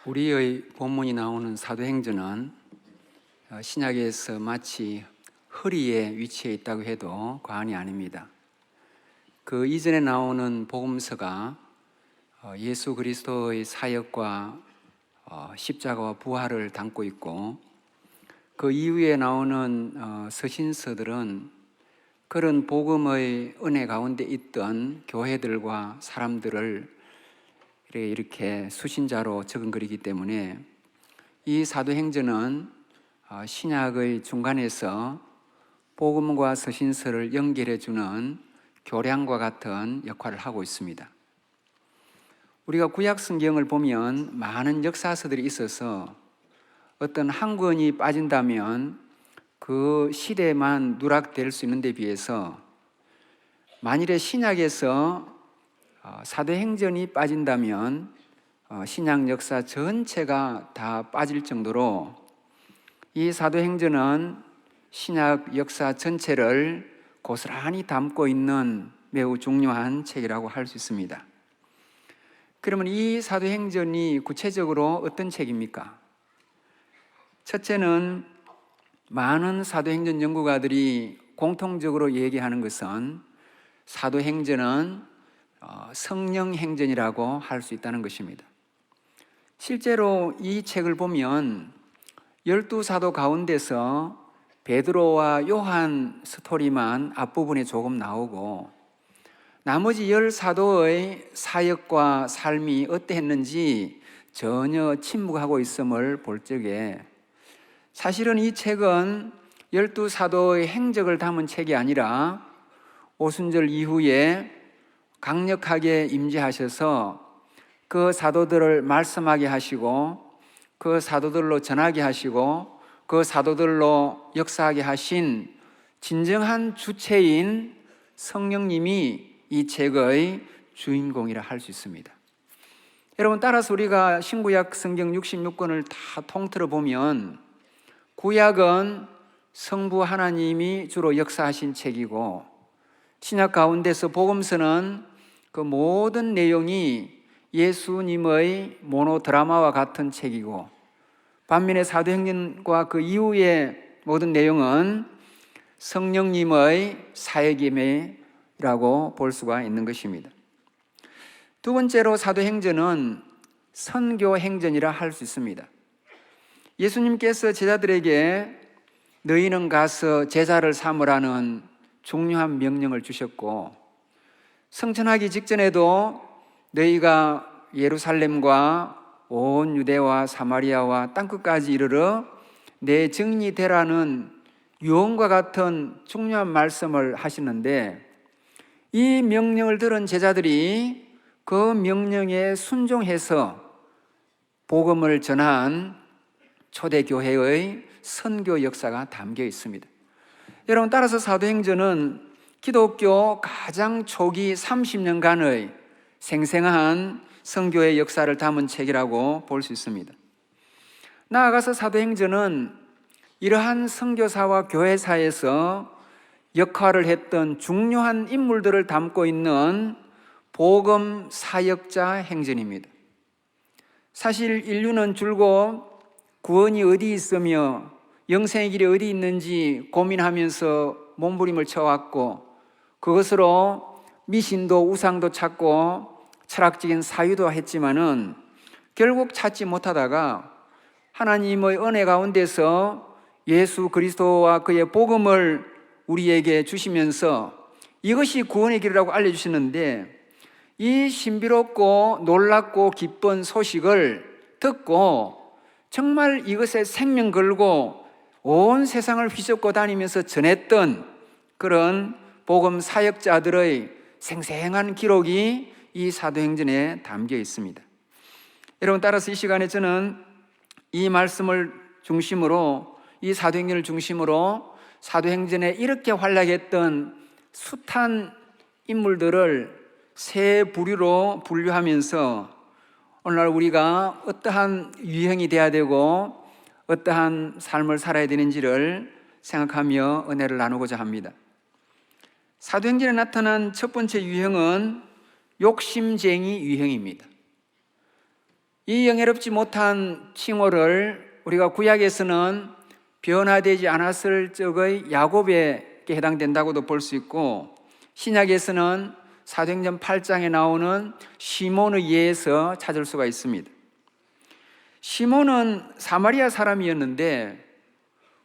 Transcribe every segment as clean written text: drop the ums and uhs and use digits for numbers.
우리의 본문이 나오는 사도행전은 신약에서 마치 허리에 위치해 있다고 해도 과언이 아닙니다. 그 이전에 나오는 복음서가 예수 그리스도의 사역과 십자가와 부활을 담고 있고, 그 이후에 나오는 서신서들은 그런 복음의 은혜 가운데 있던 교회들과 사람들을 이렇게 수신자로 적은거리기 때문에 이 사도행전은 신약의 중간에서 복음과 서신서를 연결해주는 교량과 같은 역할을 하고 있습니다. 우리가 구약 성경을 보면 많은 역사서들이 있어서 어떤 한 권이 빠진다면 그 시대만 누락될 수 있는 데 비해서, 만일에 신약에서 사도행전이 빠진다면 신약 역사 전체가 다 빠질 정도로 이 사도행전은 신약 역사 전체를 고스란히 담고 있는 매우 중요한 책이라고 할 수 있습니다. 그러면 이 사도행전이 구체적으로 어떤 책입니까? 첫째는 많은 사도행전 연구가들이 공통적으로 얘기하는 것은 사도행전은 성령행전이라고 할 수 있다는 것입니다. 실제로 이 책을 보면 12사도 가운데서 베드로와 요한 스토리만 앞부분에 조금 나오고, 나머지 10사도의 사역과 삶이 어떠했는지 전혀 침묵하고 있음을 볼 적에, 사실은 이 책은 12사도의 행적을 담은 책이 아니라 오순절 이후에 강력하게 임재하셔서 그 사도들을 말씀하게 하시고, 그 사도들로 전하게 하시고, 그 사도들로 역사하게 하신 진정한 주체인 성령님이 이 책의 주인공이라 할 수 있습니다. 여러분, 따라서 우리가 신구약 성경 66권을 다 통틀어 보면 구약은 성부 하나님이 주로 역사하신 책이고, 신약 가운데서 복음서는 그 모든 내용이 예수님의 모노드라마와 같은 책이고, 반면에 사도행전과 그 이후의 모든 내용은 성령님의 사역임이라고 볼 수가 있는 것입니다. 두 번째로 사도행전은 선교행전이라 할 수 있습니다. 예수님께서 제자들에게 너희는 가서 제자를 삼으라는 중요한 명령을 주셨고, 성천하기 직전에도 너희가 예루살렘과 온 유대와 사마리아와 땅끝까지 이르러 내 증인이 되라는 유언과 같은 중요한 말씀을 하시는데, 이 명령을 들은 제자들이 그 명령에 순종해서 복음을 전한 초대교회의 선교 역사가 담겨 있습니다. 여러분, 따라서 사도행전은 기독교 가장 초기 30년간의 생생한 선교의 역사를 담은 책이라고 볼 수 있습니다. 나아가서 사도행전은 이러한 선교사와 교회사에서 역할을 했던 중요한 인물들을 담고 있는 복음 사역자 행전입니다. 사실 인류는 줄곧 구원이 어디 있으며 영생의 길이 어디 있는지 고민하면서 몸부림을 쳐왔고, 그것으로 미신도 우상도 찾고 철학적인 사유도 했지만은 결국 찾지 못하다가 하나님의 은혜 가운데서 예수 그리스도와 그의 복음을 우리에게 주시면서 이것이 구원의 길이라고 알려주시는데, 이 신비롭고 놀랍고 기쁜 소식을 듣고 정말 이것에 생명 걸고 온 세상을 휘젓고 다니면서 전했던 그런 복음 사역자들의 생생한 기록이 이 사도행전에 담겨 있습니다. 여러분, 따라서 이 시간에 저는 이 말씀을 중심으로, 이 사도행전을 중심으로 사도행전에 이렇게 활약했던 숱한 인물들을 세 부류로 분류하면서 오늘날 우리가 어떠한 유형이 되어야 되고 어떠한 삶을 살아야 되는지를 생각하며 은혜를 나누고자 합니다. 사도행전에 나타난 첫 번째 유형은 욕심쟁이 유형입니다. 이 영예롭지 못한 칭호를 우리가 구약에서는 변화되지 않았을 적의 야곱에게 해당된다고도 볼 수 있고, 신약에서는 사도행전 8장에 나오는 시몬의 예에서 찾을 수가 있습니다. 시몬은 사마리아 사람이었는데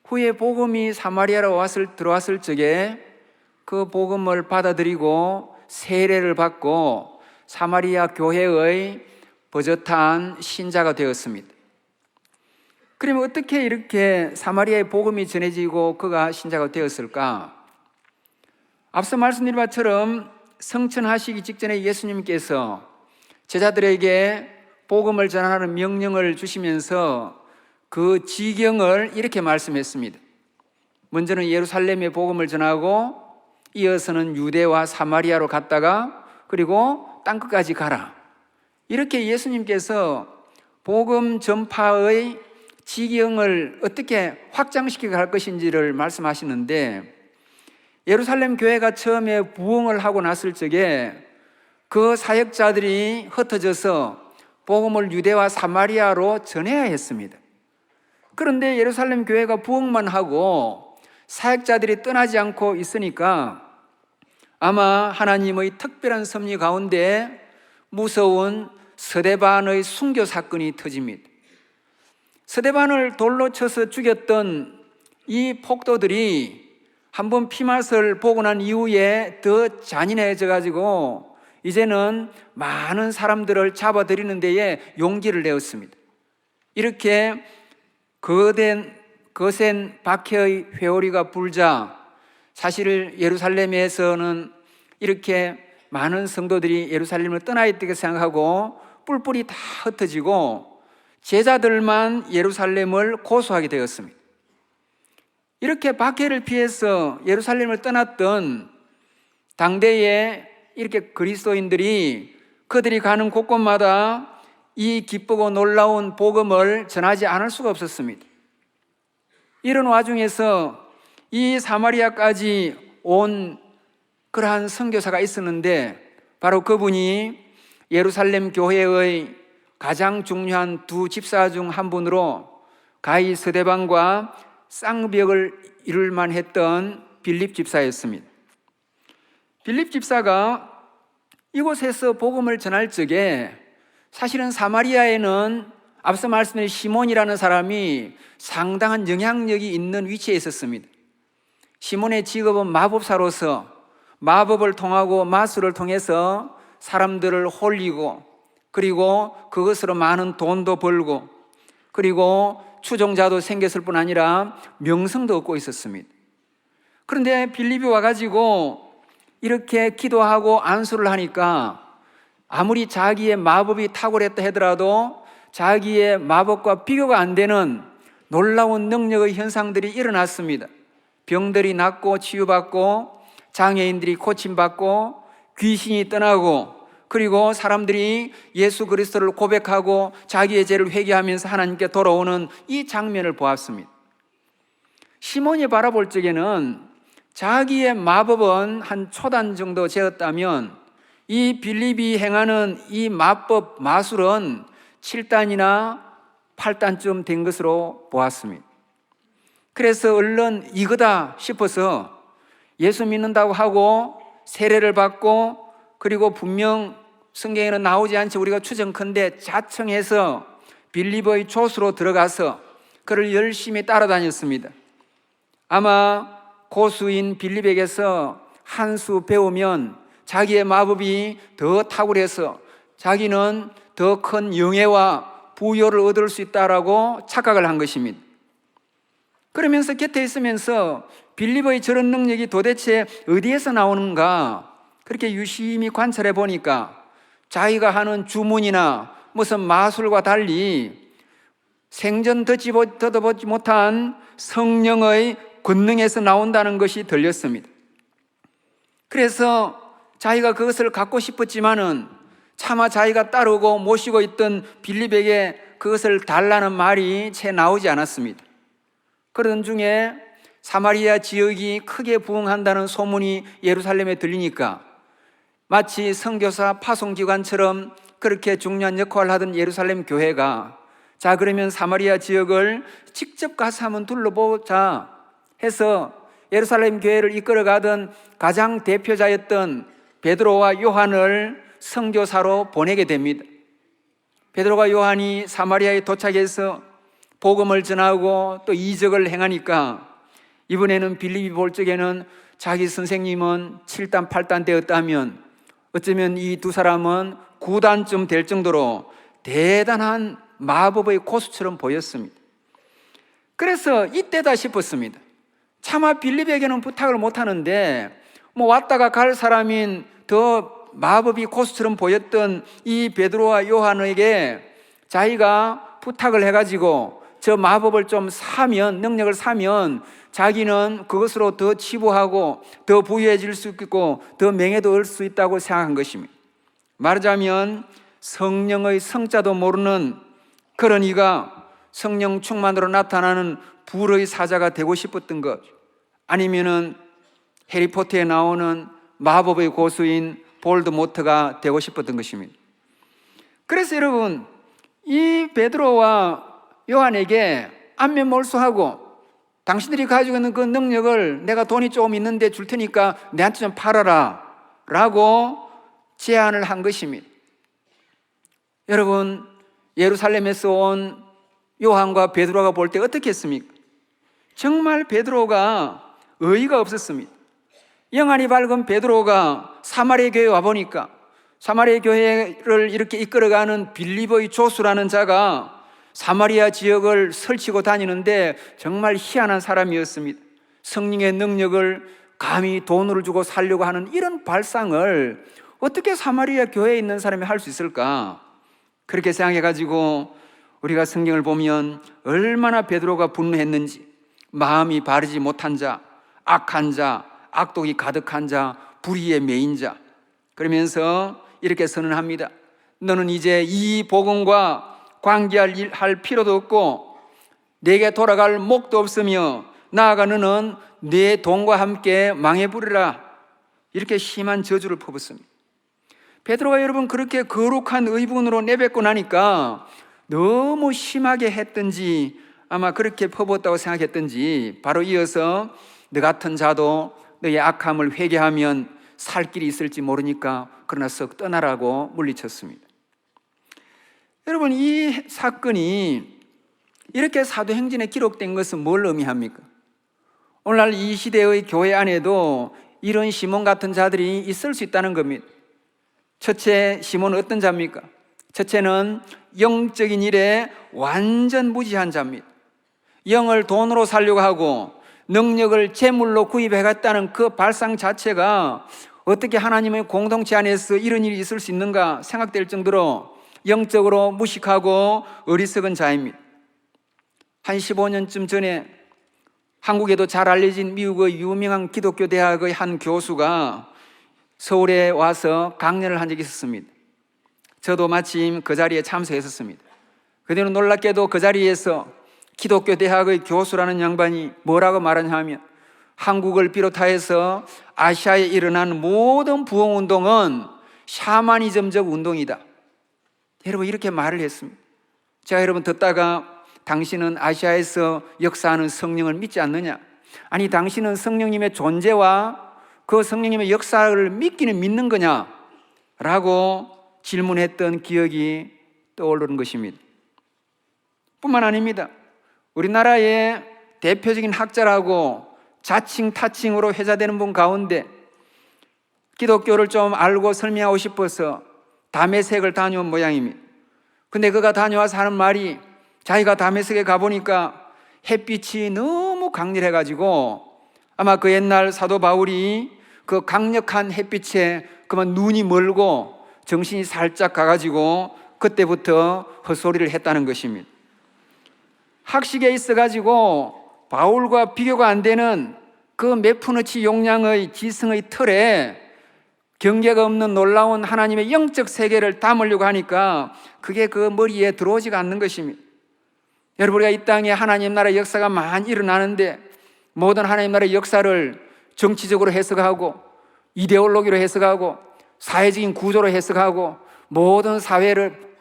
후에 복음이 사마리아로 들어왔을 적에 그 복음을 받아들이고 세례를 받고 사마리아 교회의 버젓한 신자가 되었습니다. 그러면 어떻게 이렇게 사마리아의 복음이 전해지고 그가 신자가 되었을까? 앞서 말씀드린 바처럼 성천하시기 직전에 예수님께서 제자들에게 복음을 전하는 명령을 주시면서 그 지경을 이렇게 말씀했습니다. 먼저는 예루살렘에 복음을 전하고 이어서는 유대와 사마리아로 갔다가 그리고 땅끝까지 가라. 이렇게 예수님께서 복음 전파의 지경을 어떻게 확장시켜 갈 것인지를 말씀하시는데, 예루살렘 교회가 처음에 부흥을 하고 났을 적에 그 사역자들이 흩어져서 복음을 유대와 사마리아로 전해야 했습니다. 그런데 예루살렘 교회가 부흥만 하고 사역자들이 떠나지 않고 있으니까 아마 하나님의 특별한 섭리 가운데 무서운 스데반의 순교 사건이 터집니다. 스데반을 돌로 쳐서 죽였던 이 폭도들이 한번 피맛을 보고 난 이후에 더 잔인해져 가지고 이제는 많은 사람들을 잡아들이는 데에 용기를 내었습니다. 이렇게 거센 박해의 회오리가 불자, 사실 예루살렘에서는 이렇게 많은 성도들이 예루살렘을 떠나 있다고 생각하고 뿔뿔이 다 흩어지고 제자들만 예루살렘을 고수하게 되었습니다. 이렇게 박해를 피해서 예루살렘을 떠났던 당대에 이렇게 그리스도인들이 그들이 가는 곳곳마다 이 기쁘고 놀라운 복음을 전하지 않을 수가 없었습니다. 이런 와중에서 이 사마리아까지 온 그러한 선교사가 있었는데 바로 그분이 예루살렘 교회의 가장 중요한 두 집사 중 한 분으로 가히 스데반과 쌍벽을 이룰 만했던 빌립 집사였습니다. 빌립 집사가 이곳에서 복음을 전할 적에 사실은 사마리아에는 앞서 말씀드린 시몬이라는 사람이 상당한 영향력이 있는 위치에 있었습니다. 시몬의 직업은 마법사로서 마법을 통하고 마술을 통해서 사람들을 홀리고 그리고 그것으로 많은 돈도 벌고 그리고 추종자도 생겼을 뿐 아니라 명성도 얻고 있었습니다. 그런데 빌립이 와가지고 이렇게 기도하고 안수를 하니까 아무리 자기의 마법이 탁월했다 하더라도 자기의 마법과 비교가 안 되는 놀라운 능력의 현상들이 일어났습니다. 병들이 낫고 치유받고 장애인들이 고침받고 귀신이 떠나고 그리고 사람들이 예수 그리스도를 고백하고 자기의 죄를 회개하면서 하나님께 돌아오는 이 장면을 보았습니다. 시몬이 바라볼 적에는 자기의 마법은 한 초단 정도 되었다면 이 빌립이 행하는 이 마법 마술은 7단이나 8단쯤 된 것으로 보았습니다. 그래서 얼른 이거다 싶어서 예수 믿는다고 하고 세례를 받고 그리고 분명 성경에는 나오지 않지 우리가 추정컨대 자청해서 빌립의 조수로 들어가서 그를 열심히 따라다녔습니다. 아마 고수인 빌립에게서 한 수 배우면 자기의 마법이 더 탁월해서 자기는 더 큰 영예와 부여를 얻을 수 있다라고 착각을 한 것입니다. 그러면서 곁에 있으면서 빌립의 저런 능력이 도대체 어디에서 나오는가 그렇게 유심히 관찰해 보니까 자기가 하는 주문이나 무슨 마술과 달리 생전 듣도 보지 못한 성령의 권능에서 나온다는 것이 들렸습니다. 그래서 자기가 그것을 갖고 싶었지만은 차마 자기가 따르고 모시고 있던 빌립에게 그것을 달라는 말이 채 나오지 않았습니다. 그런 중에 사마리아 지역이 크게 부흥한다는 소문이 예루살렘에 들리니까 마치 선교사 파송기관처럼 그렇게 중요한 역할을 하던 예루살렘 교회가 자 그러면 사마리아 지역을 직접 가서 한번 둘러보자 해서 예루살렘 교회를 이끌어가던 가장 대표자였던 베드로와 요한을 선교사로 보내게 됩니다. 베드로가 요한이 사마리아에 도착해서 복음을 전하고 또 이적을 행하니까 이번에는 빌립이 볼 적에는 자기 선생님은 7단 8단 되었다면 어쩌면 이 두 사람은 9단쯤 될 정도로 대단한 마법의 고수처럼 보였습니다. 그래서 이때다 싶었습니다. 차마 빌립에게는 부탁을 못하는데 왔다가 갈 사람인 더 마법이 고수처럼 보였던 이 베드로와 요한에게 자기가 부탁을 해가지고 저 마법을 좀 사면, 능력을 사면 자기는 그것으로 더 치부하고 더 부유해질 수 있고 더 명예도 얻을 수 있다고 생각한 것입니다. 말하자면 성령의 성자도 모르는 그런 이가 성령 충만으로 나타나는 불의 사자가 되고 싶었던 것, 아니면은 해리포터에 나오는 마법의 고수인 볼드모트가 되고 싶었던 것입니다. 그래서 여러분, 이 베드로와 요한에게 안면몰수하고 당신들이 가지고 있는 그 능력을 내가 돈이 조금 있는데 줄 테니까 내한테 좀 팔아라 라고 제안을 한 것입니다. 여러분, 예루살렘에서 온 요한과 베드로가 볼 때 어떻게 했습니까? 정말 베드로가 의의가 없었습니다. 영안이 밝은 베드로가 사마리아 교회에 와보니까 사마리아 교회를 이렇게 이끌어가는 빌립의 조수라는 자가 사마리아 지역을 설치고 다니는데 정말 희한한 사람이었습니다. 성령의 능력을 감히 돈을 주고 살려고 하는 이런 발상을 어떻게 사마리아 교회에 있는 사람이 할 수 있을까? 그렇게 생각해가지고 우리가 성경을 보면 얼마나 베드로가 분노했는지, 마음이 바르지 못한 자, 악한 자, 악독이 가득한 자, 불의의 매인 자, 그러면서 이렇게 선언합니다. 너는 이제 이 복음과 관계할 필요도 없고 내게 돌아갈 목도 없으며 나아가 너는 내 돈과 함께 망해버리라. 이렇게 심한 저주를 퍼붓습니다. 베드로가 여러분 그렇게 거룩한 의분으로 내뱉고 나니까 너무 심하게 했든지 아마 그렇게 퍼붓었다고 생각했든지 바로 이어서 너 같은 자도 너의 악함을 회개하면 살 길이 있을지 모르니까 그러나 썩 떠나라고 물리쳤습니다. 여러분, 이 사건이 이렇게 사도행전에 기록된 것은 뭘 의미합니까? 오늘날 이 시대의 교회 안에도 이런 시몬 같은 자들이 있을 수 있다는 겁니다. 첫째, 시몬은 어떤 자입니까? 첫째는 영적인 일에 완전 무지한 자입니다. 영을 돈으로 살려고 하고 능력을 재물로 구입해갔다는 그 발상 자체가 어떻게 하나님의 공동체 안에서 이런 일이 있을 수 있는가 생각될 정도로 영적으로 무식하고 어리석은 자입니다. 한 15년쯤 전에 한국에도 잘 알려진 미국의 유명한 기독교 대학의 한 교수가 서울에 와서 강연을 한 적이 있었습니다. 저도 마침 그 자리에 참석했었습니다. 그대로 놀랍게도 그 자리에서 기독교 대학의 교수라는 양반이 뭐라고 말하냐 하면 한국을 비롯하여서 아시아에 일어난 모든 부흥운동은 샤머니즘적 운동이다. 여러분 이렇게 말을 했습니다. 제가 여러분 듣다가 당신은 아시아에서 역사하는 성령을 믿지 않느냐? 아니 당신은 성령님의 존재와 그 성령님의 역사를 믿기는 믿는 거냐? 라고 질문했던 기억이 떠오르는 것입니다. 뿐만 아닙니다. 우리나라의 대표적인 학자라고 자칭 타칭으로 회자되는 분 가운데 기독교를 좀 알고 설명하고 싶어서 다메섹을 다녀온 모양입니다. 근데 그가 다녀와서 하는 말이 자기가 다메섹에 가보니까 햇빛이 너무 강렬해가지고 아마 그 옛날 사도 바울이 그 강력한 햇빛에 그만 눈이 멀고 정신이 살짝 가가지고 그때부터 헛소리를 했다는 것입니다. 학식에 있어가지고 바울과 비교가 안 되는 그 몇 푼어치 용량의 지성의 틀에 경계가 없는 놀라운 하나님의 영적 세계를 담으려고 하니까 그게 그 머리에 들어오지가 않는 것입니다. 여러분, 우리가 이 땅에 하나님 나라의 역사가 많이 일어나는데 모든 하나님 나라의 역사를 정치적으로 해석하고 이데올로기로 해석하고 사회적인 구조로 해석하고 모든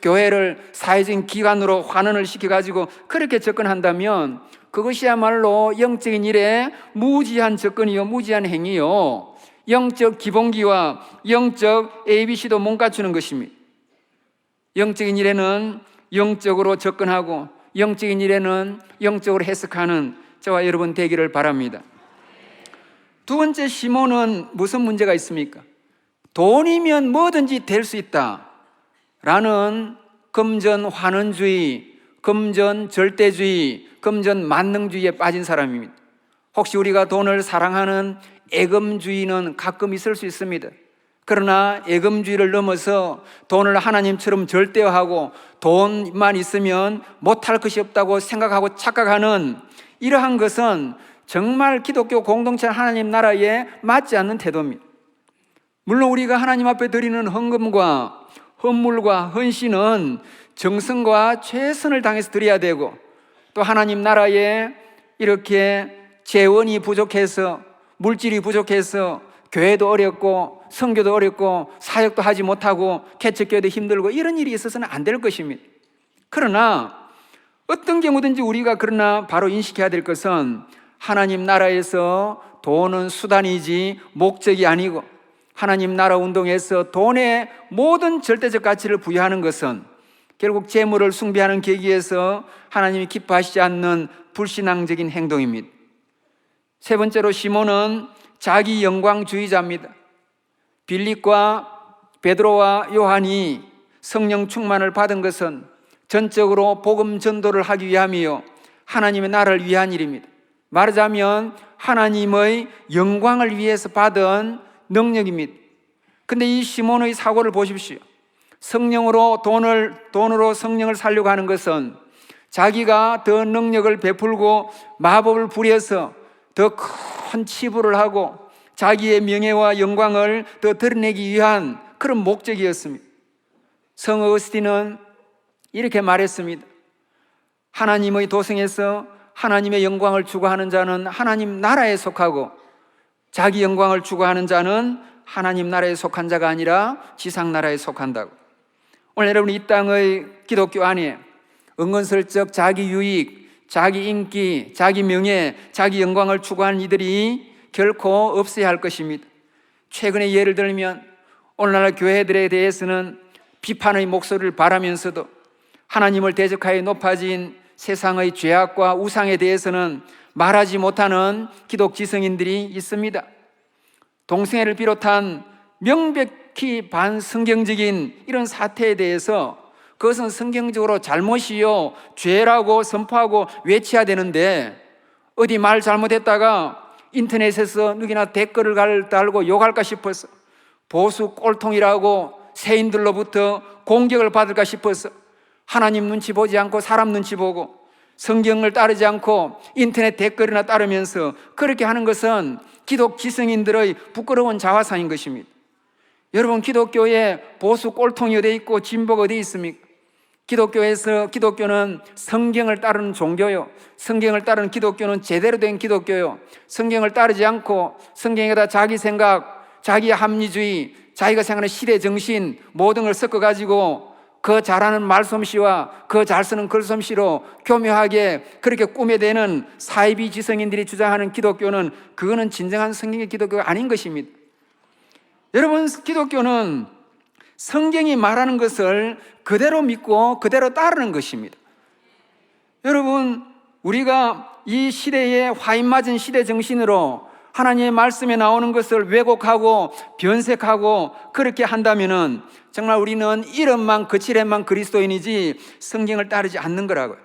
교회를 사회적인 기관으로 환원을 시켜가지고 그렇게 접근한다면 그것이야말로 영적인 일에 무지한 접근이요, 무지한 행위요, 영적 기본기와 영적 ABC도 못 갖추는 것입니다. 영적인 일에는 영적으로 접근하고 영적인 일에는 영적으로 해석하는 저와 여러분 되기를 바랍니다. 두 번째, 시몬은 무슨 문제가 있습니까? 돈이면 뭐든지 될 수 있다 라는 금전 환원주의, 금전 절대주의, 금전 만능주의에 빠진 사람입니다. 혹시 우리가 돈을 사랑하는 애금주의는 가끔 있을 수 있습니다. 그러나 애금주의를 넘어서 돈을 하나님처럼 절대화하고 돈만 있으면 못할 것이 없다고 생각하고 착각하는 이러한 것은 정말 기독교 공동체 하나님 나라에 맞지 않는 태도입니다. 물론 우리가 하나님 앞에 드리는 헌금과 헌물과 헌신은 정성과 최선을 다해서 드려야 되고, 또 하나님 나라에 이렇게 재원이 부족해서, 물질이 부족해서 교회도 어렵고 선교도 어렵고 사역도 하지 못하고 개척교회도 힘들고 이런 일이 있어서는 안 될 것입니다. 그러나 어떤 경우든지 우리가 그러나 바로 인식해야 될 것은 하나님 나라에서 돈은 수단이지 목적이 아니고, 하나님 나라 운동에서 돈의 모든 절대적 가치를 부여하는 것은 결국 재물을 숭배하는 계기에서 하나님이 기뻐하시지 않는 불신앙적인 행동입니다. 세 번째로, 시몬은 자기 영광주의자입니다. 빌립과 베드로와 요한이 성령 충만을 받은 것은 전적으로 복음 전도를 하기 위함이요, 하나님의 나라를 위한 일입니다. 말하자면 하나님의 영광을 위해서 받은 능력입니다. 근데 이 시몬의 사고를 보십시오. 성령으로 돈으로 성령을 살려고 하는 것은 자기가 더 능력을 베풀고 마법을 부려서 더 큰 치부를 하고 자기의 명예와 영광을 더 드러내기 위한 그런 목적이었습니다. 성 어거스틴은 이렇게 말했습니다. 하나님의 도성에서 하나님의 영광을 추구하는 자는 하나님 나라에 속하고, 자기 영광을 추구하는 자는 하나님 나라에 속한 자가 아니라 지상 나라에 속한다고. 오늘 여러분, 이 땅의 기독교 안에 은근슬쩍 자기 유익, 자기 인기, 자기 명예, 자기 영광을 추구하는 이들이 결코 없어야 할 것입니다. 최근에 예를 들면 오늘날 교회들에 대해서는 비판의 목소리를 바라면서도 하나님을 대적하여 높아진 세상의 죄악과 우상에 대해서는 말하지 못하는 기독 지성인들이 있습니다. 동성애를 비롯한 명백히 반성경적인 이런 사태에 대해서 그것은 성경적으로 잘못이요, 죄라고 선포하고 외쳐야 되는데, 어디 말 잘못했다가 인터넷에서 누구나 댓글을 달고 욕할까 싶어서, 보수 꼴통이라고 세인들로부터 공격을 받을까 싶어서 하나님 눈치 보지 않고 사람 눈치 보고 성경을 따르지 않고 인터넷 댓글이나 따르면서 그렇게 하는 것은 기독 지성인들의 부끄러운 자화상인 것입니다. 여러분, 기독교에 보수 꼴통이 어디 있고 진보가 어디 있습니까? 기독교는 성경을 따르는 종교요, 성경을 따르는 기독교는 제대로 된 기독교요, 성경을 따르지 않고 성경에다 자기 생각, 자기 합리주의, 자기가 생각하는 시대 정신 모든 걸 섞어가지고 그 잘하는 말솜씨와 그 잘 쓰는 글솜씨로 교묘하게 그렇게 꾸며대는 사이비 지성인들이 주장하는 기독교는, 그거는 진정한 성경의 기독교가 아닌 것입니다. 여러분, 기독교는 성경이 말하는 것을 그대로 믿고 그대로 따르는 것입니다. 여러분, 우리가 이 시대에 화인맞은 시대 정신으로 하나님의 말씀에 나오는 것을 왜곡하고 변색하고 그렇게 한다면은 정말 우리는 이름만 거칠에만 그리스도인이지 성경을 따르지 않는 거라고요.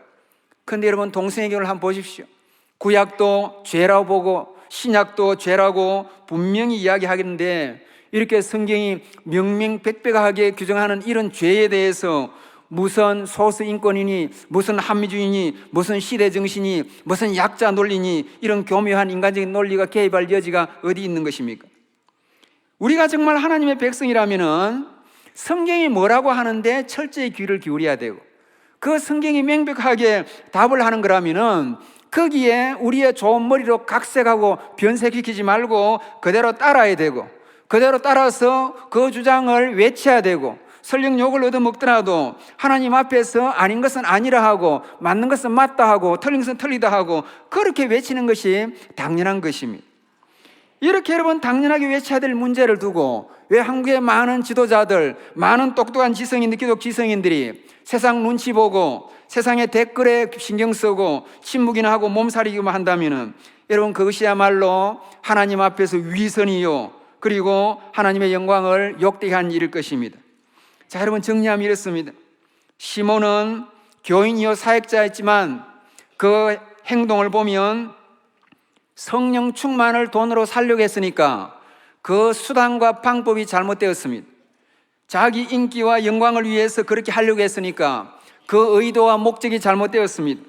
그런데 여러분, 동성애교를 한번 보십시오. 구약도 죄라고 보고 신약도 죄라고 분명히 이야기하겠는데, 이렇게 성경이 명명백백하게 규정하는 이런 죄에 대해서 무슨 소수 인권이니, 무슨 합리주의니, 무슨 시대 정신이, 무슨 약자 논리니, 이런 교묘한 인간적인 논리가 개입할 여지가 어디 있는 것입니까? 우리가 정말 하나님의 백성이라면은 성경이 뭐라고 하는데 철저히 귀를 기울여야 되고, 그 성경이 명백하게 답을 하는 거라면은 거기에 우리의 좋은 머리로 각색하고 변색시키지 말고 그대로 따라야 되고, 그대로 따라서 그 주장을 외쳐야 되고, 설령 욕을 얻어먹더라도 하나님 앞에서 아닌 것은 아니라 하고 맞는 것은 맞다 하고 틀린 것은 틀리다 하고 그렇게 외치는 것이 당연한 것입니다. 이렇게 여러분 당연하게 외쳐야 될 문제를 두고 왜 한국의 많은 지도자들, 많은 똑똑한 지성인들, 기독 지성인들이 세상 눈치 보고 세상의 댓글에 신경 쓰고 침묵이나 하고 몸살이기만 한다면은 여러분 그것이야말로 하나님 앞에서 위선이요 그리고 하나님의 영광을 욕되게 한 일일 것입니다. 자, 여러분 정리하면 이렇습니다. 시몬은 교인이요 사역자였지만 그 행동을 보면 성령 충만을 돈으로 살려고 했으니까 그 수단과 방법이 잘못되었습니다. 자기 인기와 영광을 위해서 그렇게 하려고 했으니까 그 의도와 목적이 잘못되었습니다.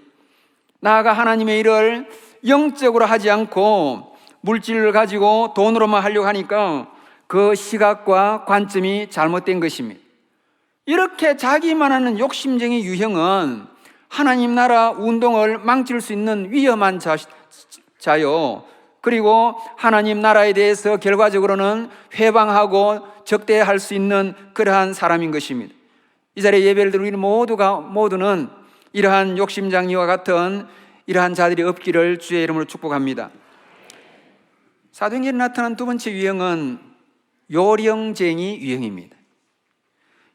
나아가 하나님의 일을 영적으로 하지 않고 물질을 가지고 돈으로만 하려고 하니까 그 시각과 관점이 잘못된 것입니다. 이렇게 자기만 하는 욕심쟁이 유형은 하나님 나라 운동을 망칠 수 있는 위험한 자요. 그리고 하나님 나라에 대해서 결과적으로는 회방하고 적대할 수 있는 그러한 사람인 것입니다. 이 자리에 예배를 드리는 우리 모두는 이러한 욕심장이와 같은 이러한 자들이 없기를 주의 이름으로 축복합니다. 사도행전에 나타난 두 번째 유형은 요령쟁이 유형입니다.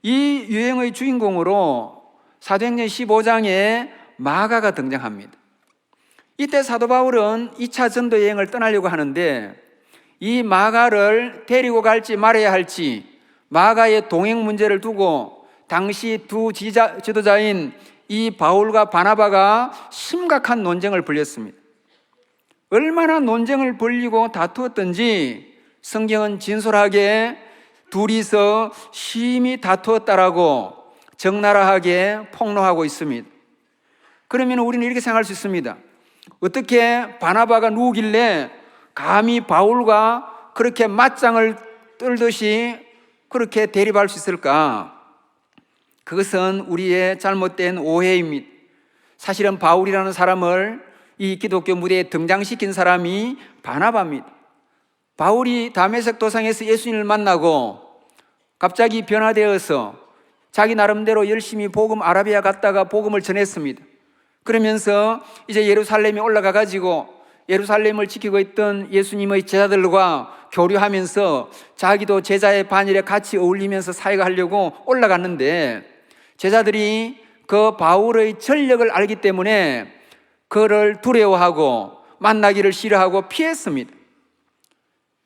이 유형의 주인공으로 사도행전 15장에 마가가 등장합니다. 이때 사도 바울은 2차 전도 여행을 떠나려고 하는데 이 마가를 데리고 갈지 말아야 할지 마가의 동행 문제를 두고 당시 두 지도자인 이 바울과 바나바가 심각한 논쟁을 벌였습니다. 얼마나 논쟁을 벌이고 다투었던지 성경은 진솔하게 둘이서 심히 다투었다라고 적나라하게 폭로하고 있습니다. 그러면 우리는 이렇게 생각할 수 있습니다. 어떻게 바나바가 누구길래 감히 바울과 그렇게 맞짱을 떨듯이 그렇게 대립할 수 있을까? 그것은 우리의 잘못된 오해입니다. 사실은 바울이라는 사람을 이 기독교 무대에 등장시킨 사람이 바나바입니다. 바울이 다메섹 도상에서 예수님을 만나고 갑자기 변화되어서 자기 나름대로 열심히 아라비아 갔다가 복음을 전했습니다. 그러면서 이제 예루살렘에 올라가 가지고 예루살렘을 지키고 있던 예수님의 제자들과 교류하면서 자기도 제자의 반열에 같이 어울리면서 사역하려고 올라갔는데 제자들이 그 바울의 전력을 알기 때문에 그를 두려워하고 만나기를 싫어하고 피했습니다.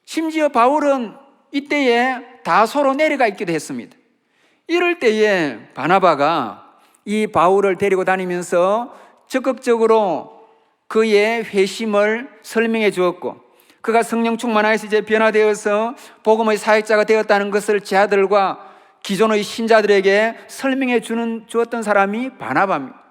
심지어 바울은 이때에 다소로 내려가 있기도 했습니다. 이럴 때에 바나바가 이 바울을 데리고 다니면서 적극적으로 그의 회심을 설명해 주었고 그가 성령 충만하여서 이제 변화되어서 복음의 사역자가 되었다는 것을 제자들과 기존의 신자들에게 설명해 주었던 사람이 바나바입니다.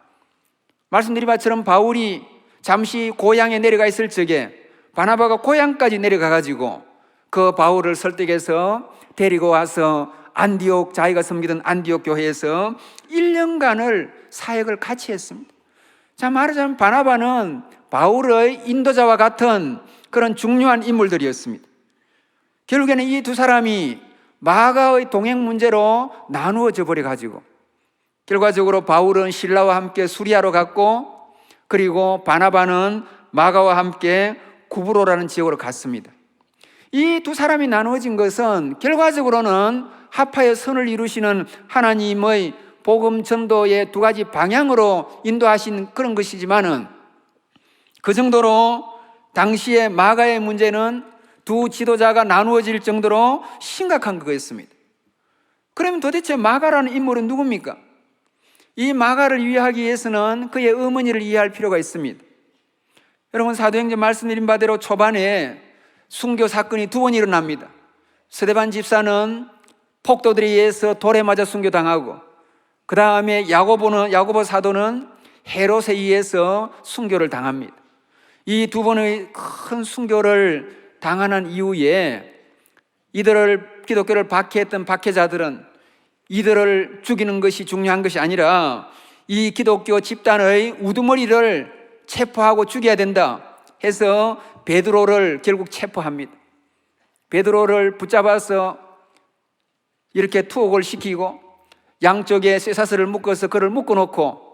말씀드린 것처럼 바울이 잠시 고향에 내려가 있을 적에 바나바가 고향까지 내려가 가지고 그 바울을 설득해서 데리고 와서 안디옥, 자기가 섬기던 안디옥 교회에서 1년간을 사역을 같이 했습니다. 자, 말하자면 바나바는 바울의 인도자와 같은 그런 중요한 인물들이었습니다. 결국에는 이 두 사람이 마가의 동행 문제로 나누어져 버려 가지고 결과적으로 바울은 실라와 함께 수리아로 갔고 그리고 바나바는 마가와 함께 구브로라는 지역으로 갔습니다. 이 두 사람이 나누어진 것은 결과적으로는 합하여 선을 이루시는 하나님의 복음 전도의 두 가지 방향으로 인도하신 그런 것이지만은 그 정도로 당시에 마가의 문제는 두 지도자가 나누어질 정도로 심각한 거였습니다. 그러면 도대체 마가라는 인물은 누굽니까? 이 마가를 이해하기 위해서는 그의 어머니를 이해할 필요가 있습니다. 여러분 사도행전 말씀드린 바대로 초반에 순교 사건이 두 번 일어납니다. 스데반 집사는 폭도들에 의해서 돌에 맞아 순교당하고 그 다음에 야고보 사도는 헤롯에 의해서 순교를 당합니다. 이 두 번의 큰 순교를 당하는 이후에 기독교를 박해했던 박해자들은 이들을 죽이는 것이 중요한 것이 아니라 이 기독교 집단의 우두머리를 체포하고 죽여야 된다 해서 베드로를 결국 체포합니다. 베드로를 붙잡아서 이렇게 투옥을 시키고 양쪽에 쇠사슬을 묶어서 그를 묶어놓고,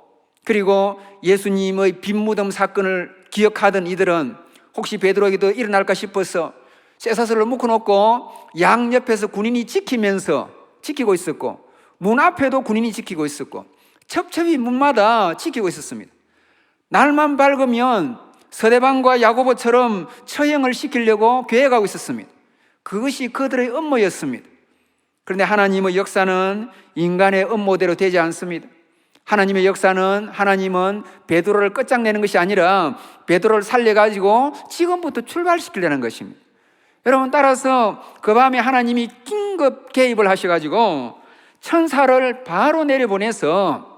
그리고 예수님의 빈무덤 사건을 기억하던 이들은 혹시 베드로에게도 일어날까 싶어서 쇠사슬을 묶어놓고 양옆에서 군인이 지키고 있었고, 문 앞에도 군인이 지키고 있었고, 첩첩이 문마다 지키고 있었습니다. 날만 밝으면 서대방과 야고보처럼 처형을 시키려고 계획하고 있었습니다. 그것이 그들의 음모였습니다. 그런데 하나님의 역사는 인간의 음모대로 되지 않습니다. 하나님의 역사는, 하나님은 베드로를 끝장내는 것이 아니라 베드로를 살려가지고 지금부터 출발시키려는 것입니다. 여러분, 따라서 그 밤에 하나님이 긴급 개입을 하셔가지고 천사를 바로 내려보내서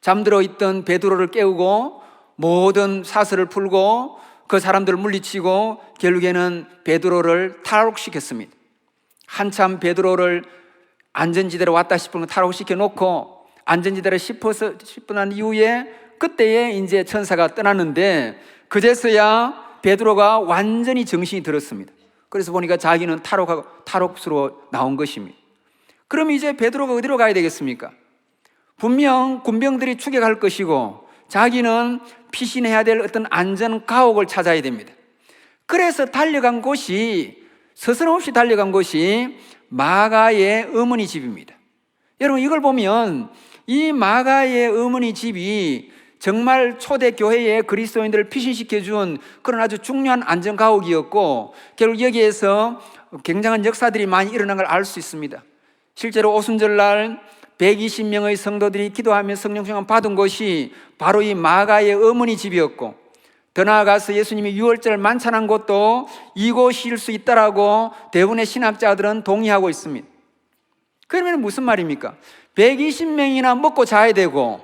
잠들어 있던 베드로를 깨우고 모든 사슬을 풀고 그 사람들을 물리치고 결국에는 베드로를 탈옥시켰습니다. 한참 베드로를 안전지대로 왔다 싶으면 탈옥시켜 놓고 안전지대로 10분 한 이후에 그때에 이제 천사가 떠났는데, 그제서야 베드로가 완전히 정신이 들었습니다. 그래서 보니까 자기는 탈옥수로 나온 것입니다. 그럼 이제 베드로가 어디로 가야 되겠습니까? 분명 군병들이 추격할 것이고 자기는 피신해야 될 어떤 안전 가옥을 찾아야 됩니다. 그래서 서슴없이 달려간 곳이 마가의 어머니 집입니다. 여러분, 이걸 보면 이 마가의 어머니 집이 정말 초대 교회의 그리스도인들을 피신시켜준 그런 아주 중요한 안전 가옥이었고, 결국 여기에서 굉장한 역사들이 많이 일어난 걸 알 수 있습니다. 실제로 오순절날 120명의 성도들이 기도하며 성령 충만 받은 곳이 바로 이 마가의 어머니 집이었고, 더 나아가서 예수님이 유월절 만찬한 곳도 이곳일 수 있다라고 대부분의 신학자들은 동의하고 있습니다. 그러면 무슨 말입니까? 120명이나 먹고 자야 되고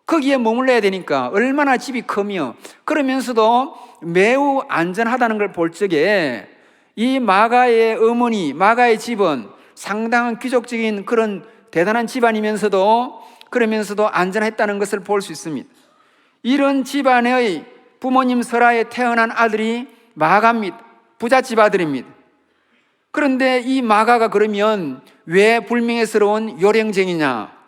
거기에 머물러야 되니까 얼마나 집이 크며, 그러면서도 매우 안전하다는 걸 볼 적에 이 마가의 어머니, 마가의 집은 상당한 귀족적인 그런 대단한 집안이면서도 그러면서도 안전했다는 것을 볼 수 있습니다. 이런 집안의 부모님 설하에 태어난 아들이 마가입니다. 부잣집 아들입니다. 그런데 이 마가가 그러면 왜 불명예스러운 요령쟁이냐?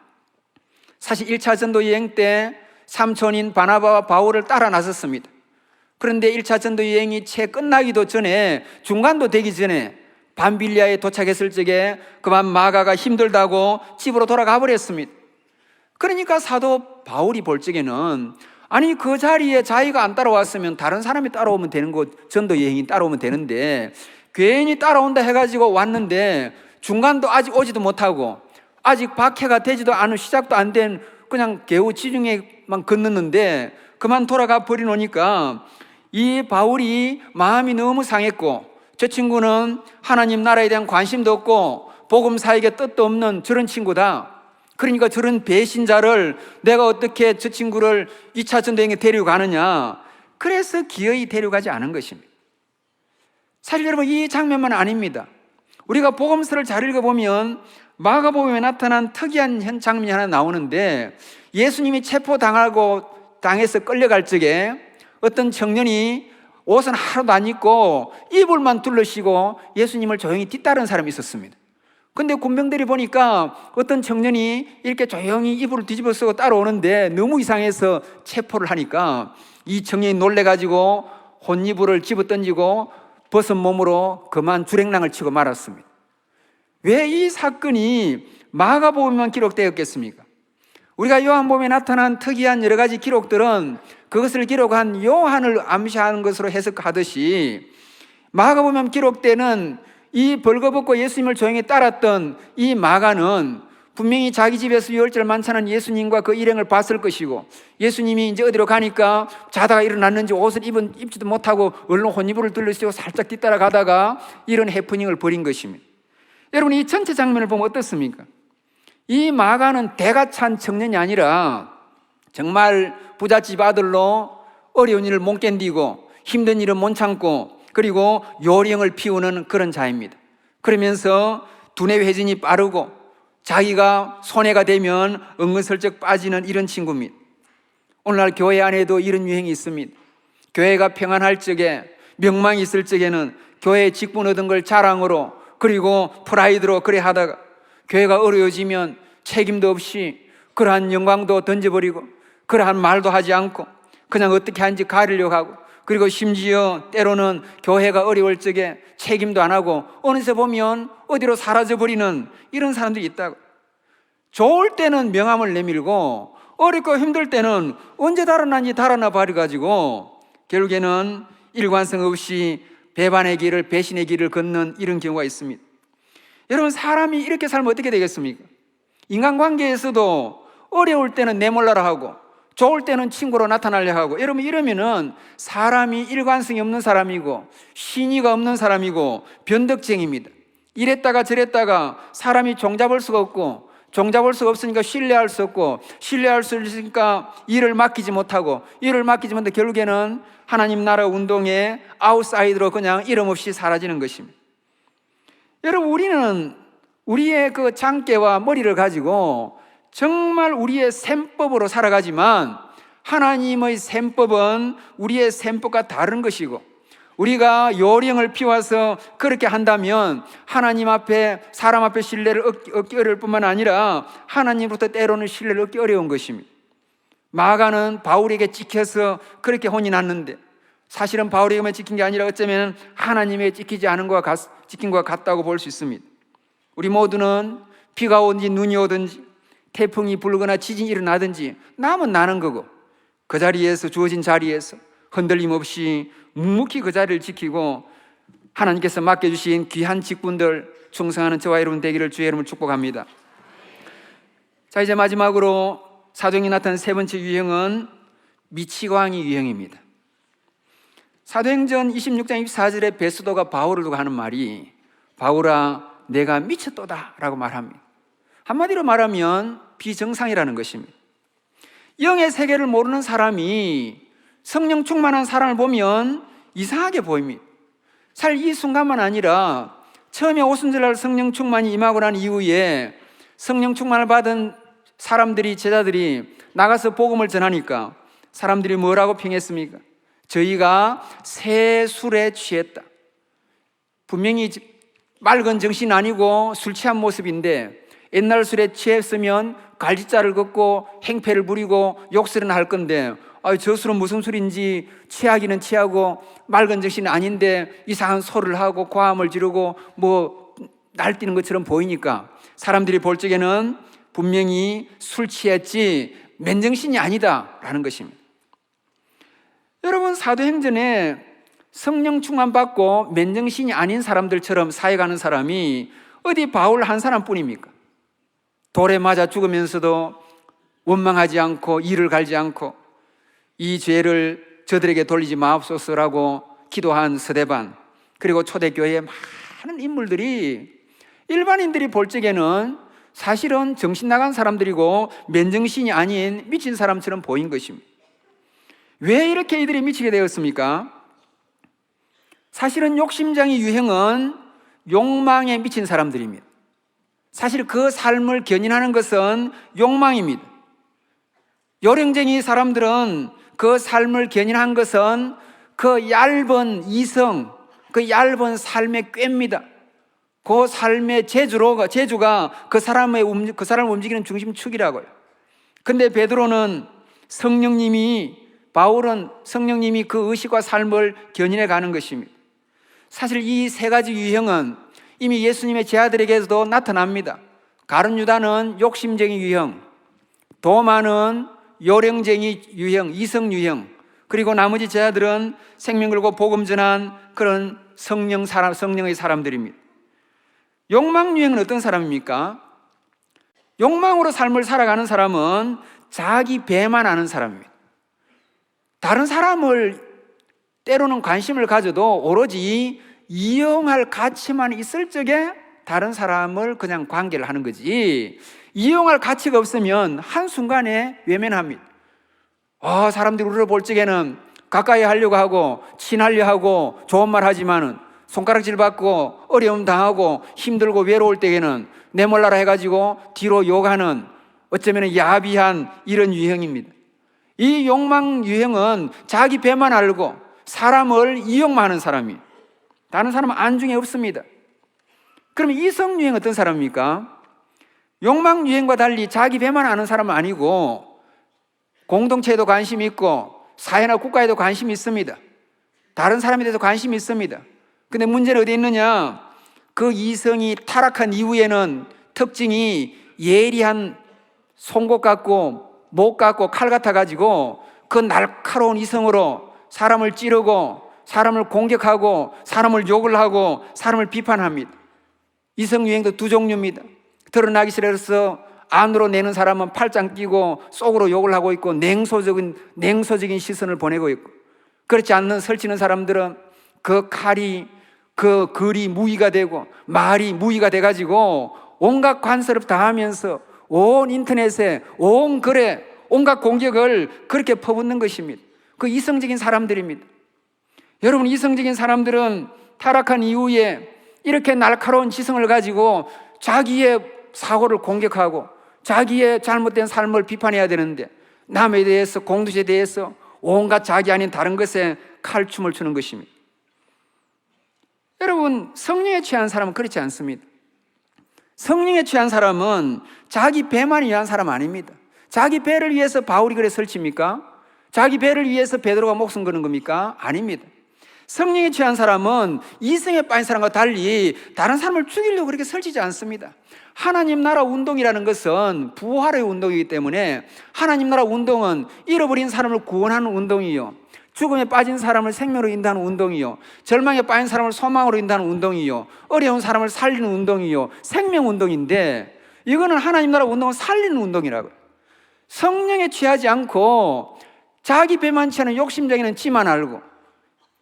사실 1차 전도 여행 때 삼촌인 바나바와 바울을 따라 나섰습니다. 그런데 1차 전도 여행이 채 끝나기도 전에, 중간도 되기 전에 밤빌리아에 도착했을 적에 그만 마가가 힘들다고 집으로 돌아가 버렸습니다. 그러니까 사도 바울이 볼 적에는, 아니 그 자리에 자기가 안 따라왔으면 다른 사람이 따라오면 되는 거, 전도 여행이 따라오면 되는데 괜히 따라온다 해가지고 왔는데 중간도 아직 오지도 못하고 아직 박해가 되지도 않은, 시작도 안 된 그냥 개우 지중해만 건넜는데 그만 돌아가 버리노니까 이 바울이 마음이 너무 상했고, 저 친구는 하나님 나라에 대한 관심도 없고 복음 사역에 뜻도 없는 저런 친구다. 그러니까 저런 배신자를 내가 어떻게 저 친구를 2차 전도여행에 데려가느냐. 그래서 기어이 데려가지 않은 것입니다. 사실 여러분, 이 장면만 아닙니다. 우리가 복음서를 잘 읽어보면 마가복음에 나타난 특이한 장면이 하나 나오는데, 예수님이 당해서 끌려갈 적에 어떤 청년이 옷은 하나도 안 입고 이불만 둘러쓰고 예수님을 조용히 뒤따른 사람이 있었습니다. 근데 군병들이 보니까 어떤 청년이 이렇게 조용히 이불을 뒤집어 쓰고 따라오는데 너무 이상해서 체포를 하니까 이 청년이 놀래가지고 혼이불을 집어 던지고 벗은 몸으로 그만 주랭랑을 치고 말았습니다. 왜 이 사건이 마가복음에만 기록되었겠습니까? 우리가 요한복음에 나타난 특이한 여러 가지 기록들은 그것을 기록한 요한을 암시하는 것으로 해석하듯이, 마가복음에 기록되는 이 벌거벗고 예수님을 조용히 따랐던 이 마가는 분명히 자기 집에서 유월절 만찬한 예수님과 그 일행을 봤을 것이고, 예수님이 이제 어디로 가니까 자다가 일어났는지 옷을 입지도 못하고 얼른 혼이불을 둘러쓰고 살짝 뒤따라 가다가 이런 해프닝을 벌인 것입니다. 여러분, 이 전체 장면을 보면 어떻습니까? 이 마가는 대가 찬 청년이 아니라 정말 부잣집 아들로 어려운 일을 못 견디고 힘든 일은 못 참고 그리고 요령을 피우는 그런 자입니다. 그러면서 두뇌 회전이 빠르고 자기가 손해가 되면 은근슬쩍 빠지는 이런 친구입니다. 오늘날 교회 안에도 이런 유행이 있습니다. 교회가 평안할 적에, 명망이 있을 적에는 교회에 직분 얻은 걸 자랑으로 그리고 프라이드로 그래 하다가 교회가 어려워지면 책임도 없이 그러한 영광도 던져버리고 그러한 말도 하지 않고 그냥 어떻게 하는지 가리려고 하고, 그리고 심지어 때로는 교회가 어려울 적에 책임도 안 하고 어느새 보면 어디로 사라져버리는 이런 사람들이 있다고. 좋을 때는 명함을 내밀고 어렵고 힘들 때는 언제 달아나는지 달아나 버려가지고 결국에는 일관성 없이 배반의 길을, 배신의 길을 걷는 이런 경우가 있습니다. 여러분, 사람이 이렇게 살면 어떻게 되겠습니까? 인간관계에서도 어려울 때는 내몰라라 하고 좋을 때는 친구로 나타나려 하고, 여러분 이러면은 사람이 일관성이 없는 사람이고 신의가 없는 사람이고 변덕쟁입니다. 이랬다가 저랬다가 사람이 종잡을 수가 없고, 종잡을 수가 없으니까 신뢰할 수 없고, 신뢰할 수 있으니까 일을 맡기지 못하고, 일을 맡기지 못해 결국에는 하나님 나라 운동의 아웃사이드로 그냥 이름 없이 사라지는 것입니다. 여러분, 우리는 우리의 그 장깨와 머리를 가지고 정말 우리의 셈법으로 살아가지만 하나님의 셈법은 우리의 셈법과 다른 것이고, 우리가 요령을 피워서 그렇게 한다면 하나님 앞에, 사람 앞에 신뢰를 얻기 어려울 뿐만 아니라 하나님으로부터 때로는 신뢰를 얻기 어려운 것입니다. 마가는 바울에게 찍혀서 그렇게 혼이 났는데 사실은 바울에게만 찍힌 게 아니라 어쩌면 하나님에게 찍히지 않은 찍힌 것과 같다고 볼 수 있습니다. 우리 모두는 비가 오든지 눈이 오든지 태풍이 불거나 지진이 일어나든지 남은 나는 거고, 그 자리에서, 주어진 자리에서 흔들림 없이 묵묵히 그 자리를 지키고 하나님께서 맡겨주신 귀한 직분들 충성하는 저와 여러분 되기를 주의 이름으로 축복합니다. 자, 이제 마지막으로 사도행전에 나타난 세 번째 유형은 미치광이 유형입니다. 사도행전 26장 24절에 베스도가 바울을 두고 하는 말이, 바울아 내가 미쳤도다 라고 말합니다. 한마디로 말하면 비정상이라는 것입니다. 영의 세계를 모르는 사람이 성령 충만한 사람을 보면 이상하게 보입니다. 사실 이 순간만 아니라 처음에 오순절날 성령 충만이 임하고 난 이후에 성령 충만을 받은 사람들이, 제자들이 나가서 복음을 전하니까 사람들이 뭐라고 평했습니까? 저희가 새 술에 취했다. 분명히 맑은 정신 아니고 술 취한 모습인데 옛날 술에 취했으면 갈짓자를 걷고 행패를 부리고 욕설은 할 건데, 저 술은 무슨 술인지 취하기는 취하고 맑은 정신이 아닌데 이상한 소리를 하고 고함을 지르고 뭐 날뛰는 것처럼 보이니까 사람들이 볼 적에는 분명히 술 취했지 맨정신이 아니다 라는 것입니다. 여러분, 사도행전에 성령 충만 받고 맨정신이 아닌 사람들처럼 사역하는 사람이 어디 바울 한 사람뿐입니까? 돌에 맞아 죽으면서도 원망하지 않고 이를 갈지 않고 이 죄를 저들에게 돌리지 마옵소서라고 기도한 스데반, 그리고 초대교회의 많은 인물들이 일반인들이 볼 적에는 사실은 정신 나간 사람들이고 맨정신이 아닌 미친 사람처럼 보인 것입니다. 왜 이렇게 이들이 미치게 되었습니까? 사실은 욕심쟁이 유형은 욕망에 미친 사람들입니다. 사실 그 삶을 견인하는 것은 욕망입니다. 요령쟁이 사람들은 그 삶을 견인한 것은 그 얇은 이성, 그 얇은 삶의 꾀입니다. 그 삶의 재주가 그 사람을 움직이는 중심축이라고요. 근데 베드로는 바울은 성령님이 그 의식과 삶을 견인해 가는 것입니다. 사실 이 세 가지 유형은 이미 예수님의 제자들에게도 나타납니다. 가룟 유다는 욕심쟁이 유형, 도마는 요령쟁이 유형, 이성 유형, 그리고 나머지 제자들은 생명 걸고 복음 전한 그런 성령의 사람들입니다. 욕망 유형은 어떤 사람입니까? 욕망으로 삶을 살아가는 사람은 자기 배만 아는 사람입니다. 다른 사람을 때로는 관심을 가져도 오로지 이용할 가치만 있을 적에 다른 사람을 그냥 관계를 하는 거지, 이용할 가치가 없으면 한순간에 외면합니다. 사람들이 우리를 볼 적에는 가까이 하려고 하고 친하려 하고 좋은 말 하지만은 손가락질 받고 어려움 당하고 힘들고 외로울 때에는 내몰라라 해가지고 뒤로 욕하는, 어쩌면 야비한 이런 유형입니다. 이 욕망 유형은 자기 배만 알고 사람을 이용만 하는 사람이에요. 다른 사람은 안중에 없습니다. 그럼 이성 유형은 어떤 사람입니까? 욕망 유행과 달리 자기 배만 아는 사람은 아니고 공동체에도 관심이 있고 사회나 국가에도 관심이 있습니다. 다른 사람에 대해서 관심이 있습니다. 근데 문제는 어디 있느냐? 그 이성이 타락한 이후에는 특징이 예리한 송곳 같고 목 같고 칼 같아 가지고 그 날카로운 이성으로 사람을 찌르고 사람을 공격하고 사람을 욕을 하고 사람을 비판합니다. 이성 유행도 두 종류입니다. 드러나기 싫어서 안으로 내는 사람은 팔짱 끼고 속으로 욕을 하고 있고 냉소적인 시선을 보내고 있고, 그렇지 않는 설치는 사람들은 그 칼이 그 글이 무의가 되고 말이 무의가 돼가지고 온갖 간섭을 다 하면서 온 인터넷에 온 글에 온갖 공격을 그렇게 퍼붓는 것입니다. 그 이성적인 사람들입니다. 여러분, 이성적인 사람들은 타락한 이후에 이렇게 날카로운 지성을 가지고 자기의 사고를 공격하고 자기의 잘못된 삶을 비판해야 되는데 남에 대해서, 공동체에 대해서 온갖 자기 아닌 다른 것에 칼춤을 추는 것입니다. 여러분, 성령에 취한 사람은 그렇지 않습니다. 성령에 취한 사람은 자기 배만 위한 사람 아닙니다. 자기 배를 위해서 바울이 그래 설칩니까? 자기 배를 위해서 베드로가 목숨 거는 겁니까? 아닙니다. 성령에 취한 사람은 이성에 빠진 사람과 달리 다른 사람을 죽이려고 그렇게 설치지 않습니다. 하나님 나라 운동이라는 것은 부활의 운동이기 때문에 하나님 나라 운동은 잃어버린 사람을 구원하는 운동이요, 죽음에 빠진 사람을 생명으로 인도하는 운동이요, 절망에 빠진 사람을 소망으로 인도하는 운동이요, 어려운 사람을 살리는 운동이요, 생명 운동인데, 이거는 하나님 나라 운동은 살리는 운동이라고요. 성령에 취하지 않고 자기 배만 취하는 욕심쟁이는 지만 알고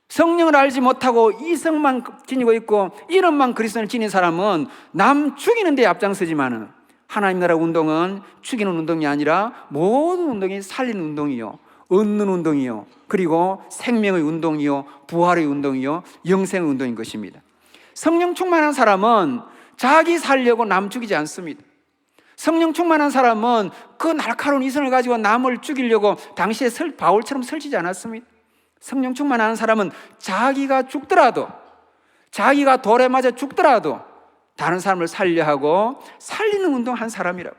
성령을 알지 못하고 이성만 지니고 있고 이름만 그리스도를 지닌 사람은 남 죽이는 데 앞장서지만은 하나님 나라 운동은 죽이는 운동이 아니라 모든 운동이 살리는 운동이요, 얻는 운동이요, 그리고 생명의 운동이요, 부활의 운동이요, 영생의 운동인 것입니다. 성령 충만한 사람은 자기 살려고 남 죽이지 않습니다. 성령 충만한 사람은 그 날카로운 이성을 가지고 남을 죽이려고 당시에 바울처럼 설치지 않았습니다. 성령 충만한 사람은 자기가 죽더라도, 자기가 돌에 맞아 죽더라도 다른 사람을 살려 하고 살리는 운동한 사람이라고.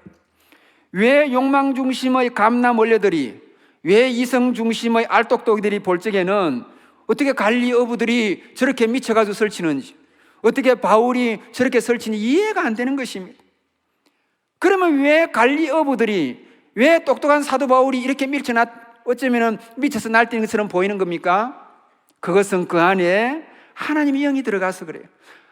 왜 욕망 중심의 감남 원료들이, 왜 이성 중심의 알똑똑이들이 볼 적에는 어떻게 갈리 어부들이 저렇게 미쳐가지고 설치는지, 어떻게 바울이 저렇게 설치는지 이해가 안 되는 것입니다. 그러면 왜 갈리 어부들이, 왜 똑똑한 사도 바울이 이렇게 어쩌면 미쳐서 날뛰는 것처럼 보이는 겁니까? 그것은 그 안에 하나님의 영이 들어가서 그래요.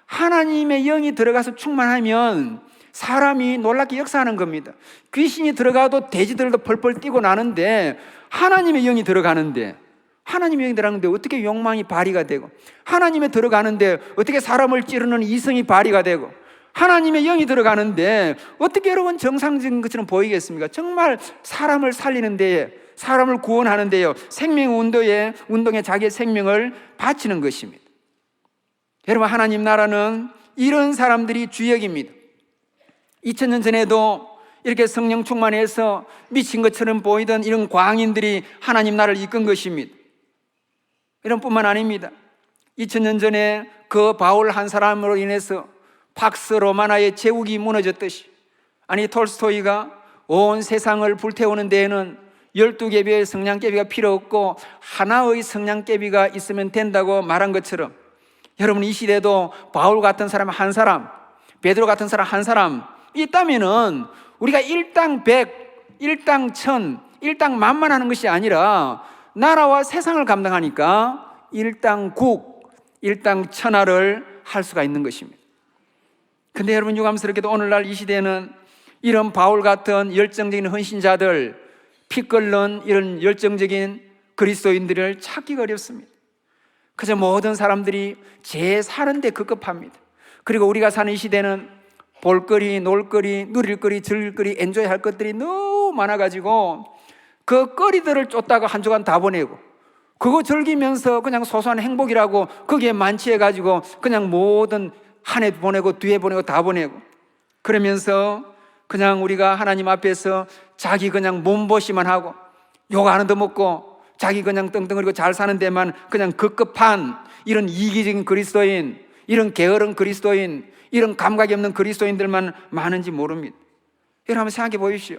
하나님의 영이 들어가서 충만하면 사람이 놀랍게 역사하는 겁니다. 귀신이 들어가도 돼지들도 펄펄 뛰고 나는데 하나님의 영이 들어가는데, 하나님의 영이 들어가는데 어떻게 욕망이 발휘가 되고, 하나님의 들어가는데 어떻게 사람을 찌르는 이성이 발휘가 되고, 하나님의 영이 들어가는데 어떻게 여러분 정상적인 것처럼 보이겠습니까? 정말 사람을 살리는 데에, 사람을 구원하는 데요, 생명 운동에 자기의 생명을 바치는 것입니다. 여러분, 하나님 나라는 이런 사람들이 주역입니다. 2000년 전에도 이렇게 성령 충만해서 미친 것처럼 보이던 이런 광인들이 하나님 나라를 이끈 것입니다. 이런 뿐만 아닙니다. 2000년 전에 그 바울 한 사람으로 인해서 팍스 로마나의 제국이 무너졌듯이, 아니 톨스토이가 온 세상을 불태우는 데에는 12개비의 성냥개비가 필요 없고 하나의 성냥개비가 있으면 된다고 말한 것처럼, 여러분 이 시대도 바울 같은 사람 한 사람, 베드로 같은 사람 한 사람 있다면은 우리가 일당 백, 일당 천, 일당 만만 하는 것이 아니라 나라와 세상을 감당하니까 일당 국, 일당 천하를 할 수가 있는 것입니다. 근데 여러분, 유감스럽게도 오늘날 이 시대는 이런 바울 같은 열정적인 헌신자들, 피 끓는 이런 열정적인 그리스도인들을 찾기가 어렵습니다. 그저 모든 사람들이 제 사는데 급급합니다. 그리고 우리가 사는 이 시대는 볼거리, 놀거리, 누릴거리, 즐길거리, 엔조이할 것들이 너무 많아가지고 그 거리들을 쫓다가 한 주간 다 보내고, 그거 즐기면서 그냥 소소한 행복이라고 거기에 만취해가지고 그냥 모든 한 해 보내고 뒤에 보내고 다 보내고, 그러면서 그냥 우리가 하나님 앞에서 자기 그냥 몸보시만 하고 욕 안 얻어먹고 자기 그냥 떵떵거리고 잘 사는 데만 그냥 급급한 이런 이기적인 그리스도인, 이런 게으른 그리스도인, 이런 감각이 없는 그리스도인들만 많은지 모릅니다. 여러분 한번 생각해 보십시오.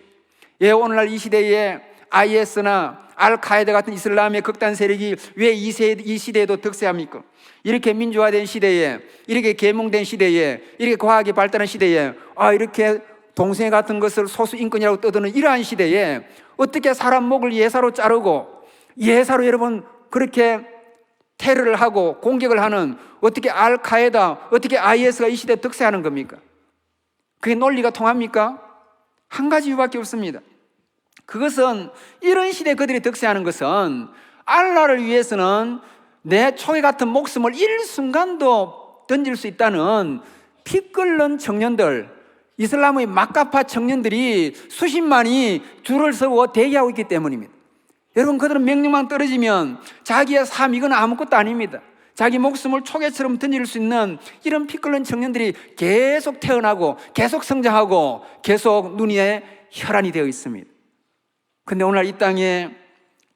예, 오늘날 이 시대에 IS나 알카에다 같은 이슬람의 극단 세력이 왜 이 시대에도 득세합니까? 이렇게 민주화된 시대에, 이렇게 계몽된 시대에, 이렇게 과학이 발달한 시대에, 이렇게 동생 같은 것을 소수 인권이라고 떠드는 이러한 시대에 어떻게 사람 목을 예사로 자르고 예사로 여러분 그렇게 테러를 하고 공격을 하는, 어떻게 알카에다, 어떻게 IS가 이 시대에 득세하는 겁니까? 그게 논리가 통합니까? 한 가지 이유밖에 없습니다. 그것은 이런 시대에 그들이 득세하는 것은 알라를 위해서는 내 초계 같은 목숨을 일순간도 던질 수 있다는 피 끓는 청년들, 이슬람의 막가파 청년들이 수십만이 줄을 서고 대기하고 있기 때문입니다. 여러분, 그들은 명령만 떨어지면 자기의 삶, 이건 아무것도 아닙니다. 자기 목숨을 초계처럼 던질 수 있는 이런 피 끓는 청년들이 계속 태어나고 계속 성장하고 계속 눈에 혈안이 되어 있습니다. 근데 오늘 이 땅에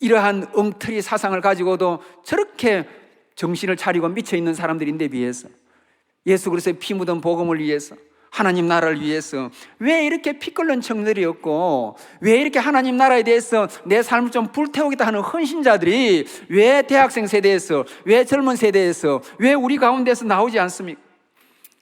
이러한 엉터리 사상을 가지고도 저렇게 정신을 차리고 미쳐있는 사람들인데 비해서, 예수 그리스도의 피 묻은 복음을 위해서, 하나님 나라를 위해서 왜 이렇게 피 끓는 청년들이 없고, 왜 이렇게 하나님 나라에 대해서 내 삶을 좀 불태우겠다 하는 헌신자들이 왜 대학생 세대에서, 왜 젊은 세대에서, 왜 우리 가운데서 나오지 않습니까?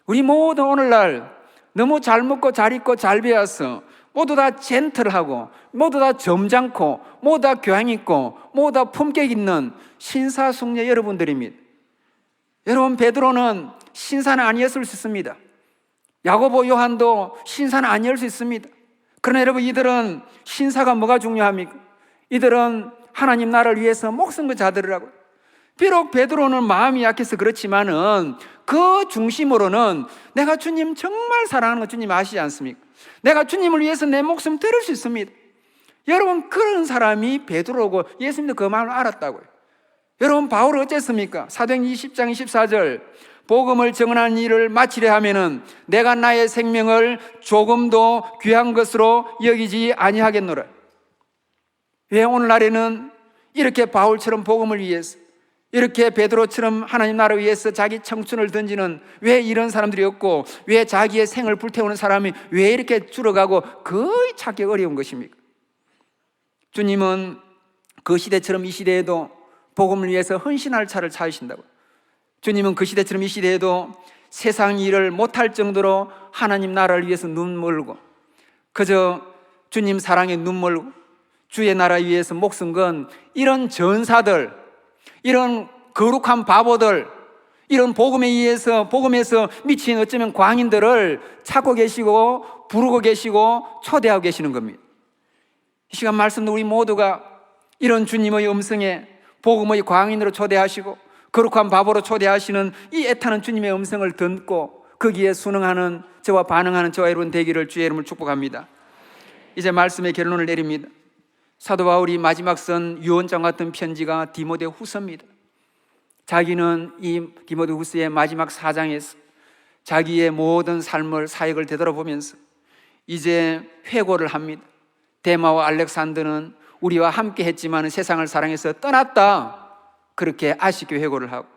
우리 모두 오늘날 너무 잘 먹고 잘 입고 잘 배워서 모두 다 젠틀하고, 모두 다 점잖고, 모두 다 교양 있고, 모두 다 품격 있는 신사숙녀 여러분들입니다. 여러분, 베드로는 신사는 아니었을 수 있습니다. 야고보, 요한도 신사는 아니었을 수 있습니다. 그러나 여러분, 이들은 신사가 뭐가 중요합니까? 이들은 하나님 나라를 위해서 목숨을 자들으라고. 비록 베드로는 마음이 약해서 그렇지만은 그 중심으로는 내가 주님 정말 사랑하는 거 주님 아시지 않습니까? 내가 주님을 위해서 내 목숨 드릴 수 있습니다. 여러분, 그런 사람이 베드로고 예수님도 그 마음을 알았다고요. 여러분, 바울은 어쨌습니까? 사도행전 20장 24절, 복음을 증언하는 일을 마치려 하면은 내가 나의 생명을 조금도 귀한 것으로 여기지 아니하겠노라. 왜 오늘날에는 이렇게 바울처럼 복음을 위해서, 이렇게 베드로처럼 하나님 나라를 위해서 자기 청춘을 던지는 왜 이런 사람들이 없고, 왜 자기의 생을 불태우는 사람이 왜 이렇게 줄어가고 거의 찾기 어려운 것입니까? 주님은 그 시대처럼 이 시대에도 복음을 위해서 헌신할 차를 찾으신다고. 주님은 그 시대처럼 이 시대에도 세상 일을 못할 정도로 하나님 나라를 위해서 눈멀고, 그저 주님 사랑에 눈멀고 주의 나라 위해서 목숨 건 이런 전사들, 이런 거룩한 바보들, 이런 복음에 의해서, 복음에서 미친 어쩌면 광인들을 찾고 계시고 부르고 계시고 초대하고 계시는 겁니다. 이 시간 말씀도 우리 모두가 이런 주님의 음성에 복음의 광인으로 초대하시고 거룩한 바보로 초대하시는 이 애타는 주님의 음성을 듣고 거기에 순응하는 저와 반응하는 저와 여러분 되기를 주의 이름으로 축복합니다. 이제 말씀의 결론을 내립니다. 사도 바울이 마지막 쓴 유언장 같은 편지가 디모데 후서입니다. 자기는 이 디모데 후서의 마지막 4장에서 자기의 모든 삶을, 사역을 되돌아보면서 이제 회고를 합니다. 데마와 알렉산더는 우리와 함께 했지만 세상을 사랑해서 떠났다, 그렇게 아쉽게 회고를 하고,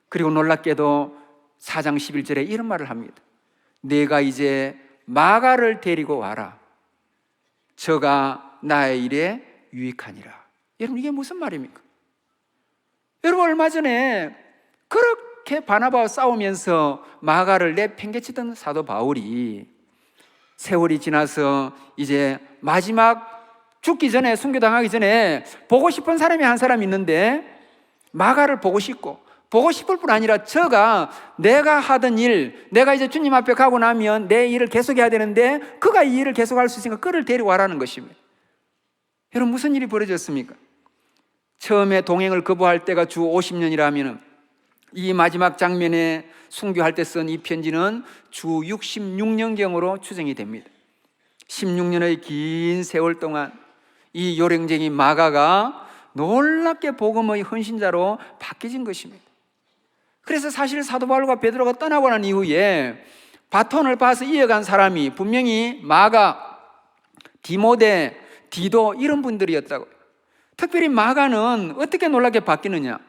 그리고 놀랍게도 4장 11절에 이런 말을 합니다. 내가 이제 마가를 데리고 와라. 저가 나의 일에 유익하니라. 여러분, 이게 무슨 말입니까? 여러분, 얼마 전에 그렇게 바나바와 싸우면서 마가를 내팽개치던 사도 바울이 세월이 지나서 이제 마지막 죽기 전에, 순교당하기 전에 보고 싶은 사람이 한 사람 있는데, 마가를 보고 싶고, 보고 싶을 뿐 아니라 저가 내가 하던 일, 내가 이제 주님 앞에 가고 나면 내 일을 계속해야 되는데 그가 이 일을 계속할 수 있으니까 그를 데려와라는 것입니다. 여러분, 무슨 일이 벌어졌습니까? 처음에 동행을 거부할 때가 주 50년이라면 이 마지막 장면에 순교할 때 쓴 이 편지는 주 66년경으로 추정이 됩니다. 16년의 긴 세월 동안 이 요령쟁이 마가가 놀랍게 복음의 헌신자로 바뀌어진 것입니다. 그래서 사실 사도 바울과 베드로가 떠나고 난 이후에 바톤을 봐서 이어간 사람이 분명히 마가, 디모데, 디도 이런 분들이었다고. 특별히 마가는 어떻게 놀랍게 바뀌느냐,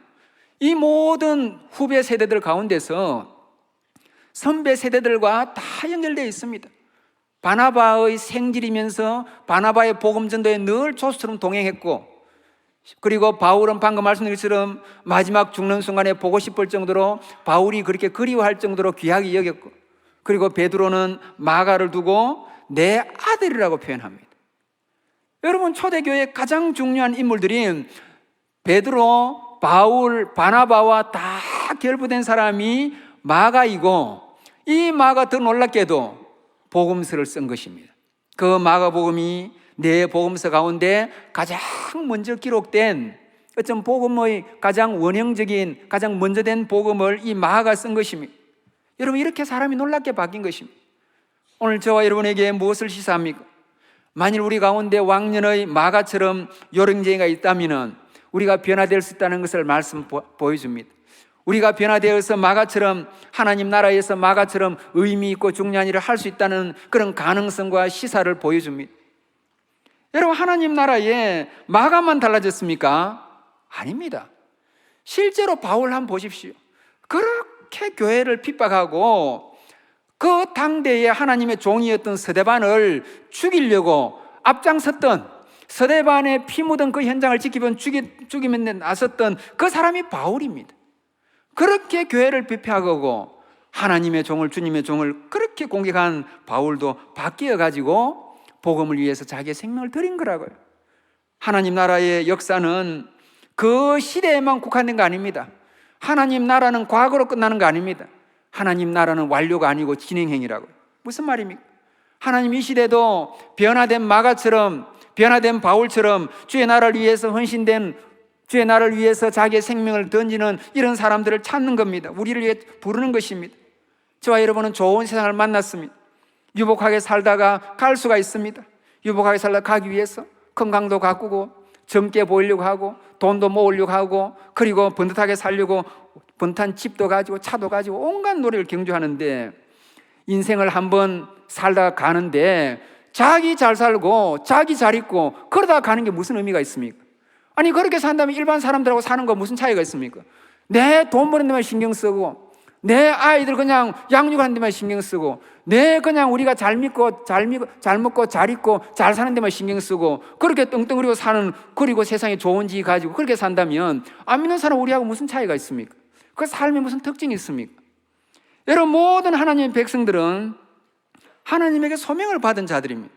이 모든 후배 세대들 가운데서 선배 세대들과 다 연결되어 있습니다. 바나바의 생질이면서 바나바의 복음 전도에 늘 조수처럼 동행했고, 그리고 바울은 방금 말씀드린 것처럼 마지막 죽는 순간에 보고 싶을 정도로 바울이 그렇게 그리워할 정도로 귀하게 여겼고, 그리고 베드로는 마가를 두고 내 아들이라고 표현합니다. 여러분, 초대교회의 가장 중요한 인물들인 베드로, 바울, 바나바와 다 결부된 사람이 마가이고, 이 마가 더 놀랍게도 복음서를 쓴 것입니다. 그 마가복음이 네 복음서 가운데 가장 먼저 기록된, 어쩜 복음의 가장 원형적인, 가장 먼저 된 복음을 이 마가가 쓴 것입니다. 여러분, 이렇게 사람이 놀랍게 바뀐 것입니다. 오늘 저와 여러분에게 무엇을 시사합니까? 만일 우리 가운데 왕년의 마가처럼 요령쟁이가 있다면 우리가 변화될 수 있다는 것을 말씀 보여줍니다. 우리가 변화되어서 마가처럼, 하나님 나라에서 마가처럼 의미 있고 중요한 일을 할 수 있다는 그런 가능성과 시사를 보여줍니다. 여러분, 하나님 나라에 마가만 달라졌습니까? 아닙니다. 실제로 바울 한번 보십시오. 그렇게 교회를 핍박하고 그 당대에 하나님의 종이었던 스데반을 죽이려고 앞장섰던, 스데반의 피 묻은 그 현장을 지키면 죽이면 나섰던 그 사람이 바울입니다. 그렇게 교회를 비패하고 하나님의 종을, 주님의 종을 그렇게 공격한 바울도 바뀌어가지고 복음을 위해서 자기의 생명을 드린 거라고요. 하나님 나라의 역사는 그 시대에만 국한된 거 아닙니다. 하나님 나라는 과거로 끝나는 거 아닙니다. 하나님 나라는 완료가 아니고 진행행위라고요. 무슨 말입니까? 하나님 이 시대도 변화된 마가처럼, 변화된 바울처럼 주의 나라를 위해서 헌신된, 주의 나라를 위해서 자기의 생명을 던지는 이런 사람들을 찾는 겁니다. 우리를 위해 부르는 것입니다. 저와 여러분은 좋은 세상을 만났습니다. 유복하게 살다가 갈 수가 있습니다. 유복하게 살다 가기 위해서 건강도 가꾸고 젊게 보이려고 하고 돈도 모으려고 하고, 그리고 번듯하게 살려고 번듯한 집도 가지고 차도 가지고 온갖 노래를 경주하는데, 인생을 한번 살다가 가는데 자기 잘 살고 자기 잘 있고 그러다가 가는 게 무슨 의미가 있습니까? 아니, 그렇게 산다면 일반 사람들하고 사는 거 무슨 차이가 있습니까? 내 돈 버는 데만 신경 쓰고, 내 아이들 그냥 양육하는 데만 신경 쓰고, 내 그냥 우리가 잘 믿고 잘 먹고 잘 입고 잘 사는 데만 신경 쓰고, 그렇게 떵떵거리고 사는, 그리고 세상에 좋은 지위 가지고 그렇게 산다면 안 믿는 사람 우리하고 무슨 차이가 있습니까? 그 삶에 무슨 특징이 있습니까? 여러분, 모든 하나님의 백성들은 하나님에게 소명을 받은 자들입니다.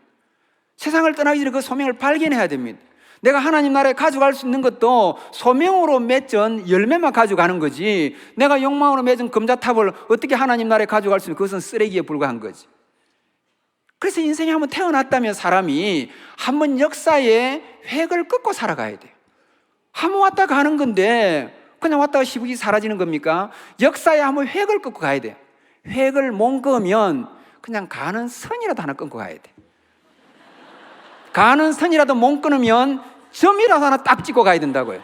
세상을 떠나기 전에 그 소명을 발견해야 됩니다. 내가 하나님 나라에 가져갈 수 있는 것도 소명으로 맺은 열매만 가져가는 거지, 내가 욕망으로 맺은 금자탑을 어떻게 하나님 나라에 가져갈 수 있는, 그것은 쓰레기에 불과한 거지. 그래서 인생에 한번 태어났다면 사람이 한번 역사의 획을 긋고 살아가야 돼요. 한번 왔다 가는 건데 그냥 왔다가 시국이 사라지는 겁니까? 역사에 한번 획을 긋고 가야 돼요. 획을 못 그으면 그냥 가는 선이라도 하나 끊고 가야 돼. 가는 선이라도 못 끊으면 점이라도 하나 딱 찍고 가야 된다고요.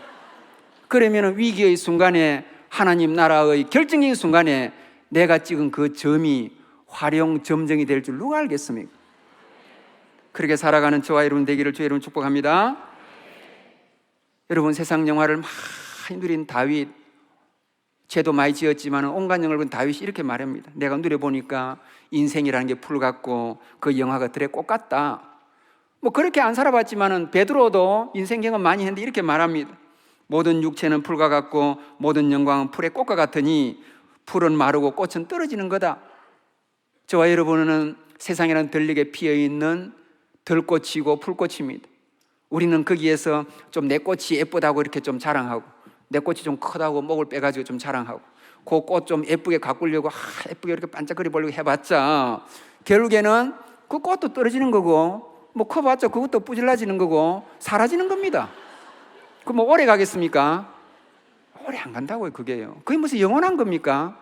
그러면 위기의 순간에, 하나님 나라의 결정적인 순간에 내가 찍은 그 점이 활용 점정이 될 줄 누가 알겠습니까? 그렇게 살아가는 저와 여러분 되기를 주의 이름으로 축복합니다. 여러분, 세상 영화를 많이 누린 다윗, 죄도 많이 지었지만 온갖 영화를 본 다윗이 이렇게 말합니다. 내가 누려보니까 인생이라는 게 풀 같고 그 영화가 들에 꽃 같다. 뭐 그렇게 안 살아봤지만은 베드로도 인생 경험 많이 했는데 이렇게 말합니다. 모든 육체는 풀과 같고 모든 영광은 풀의 꽃과 같으니 풀은 마르고 꽃은 떨어지는 거다. 저와 여러분은 세상이라는 들녘에 피어있는 들꽃이고 풀꽃입니다. 우리는 거기에서 좀 내 꽃이 예쁘다고 이렇게 좀 자랑하고, 내 꽃이 좀 크다고 목을 빼가지고 좀 자랑하고, 그 꽃 좀 예쁘게 가꾸려고 예쁘게 이렇게 반짝거리 보려고 해봤자 결국에는 그 꽃도 떨어지는 거고, 뭐 커봤자 그것도 뿌질라지는 거고 사라지는 겁니다. 그 뭐 오래 가겠습니까? 오래 안 간다고요. 그게요. 그게 무슨 영원한 겁니까?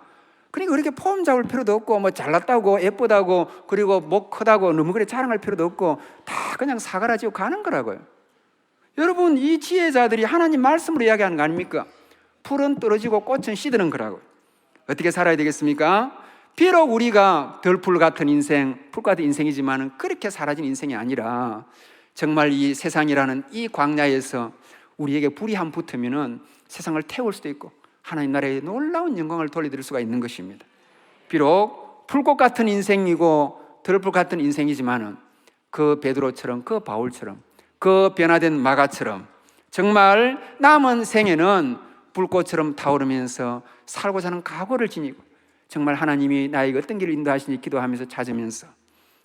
그러니까 그렇게 폼 잡을 필요도 없고, 뭐 잘났다고 예쁘다고 그리고 목 크다고 너무 그래 자랑할 필요도 없고, 다 그냥 사가라지고 가는 거라고요. 여러분, 이 지혜자들이 하나님 말씀으로 이야기하는 거 아닙니까? 풀은 떨어지고 꽃은 시드는 거라고요. 어떻게 살아야 되겠습니까? 비록 우리가 덜풀 같은 인생, 풀 같은 인생이지만 그렇게 사라진 인생이 아니라 정말 이 세상이라는 이 광야에서 우리에게 불이 한 붙으면 세상을 태울 수도 있고 하나님 나라에 놀라운 영광을 돌려드릴 수가 있는 것입니다. 비록 풀꽃 같은 인생이고 드러풀 같은 인생이지만은 그 베드로처럼, 그 바울처럼, 그 변화된 마가처럼 정말 남은 생에는 불꽃처럼 타오르면서 살고자 하는 각오를 지니고 정말 하나님이 나에게 어떤 길을 인도하시니 기도하면서 찾으면서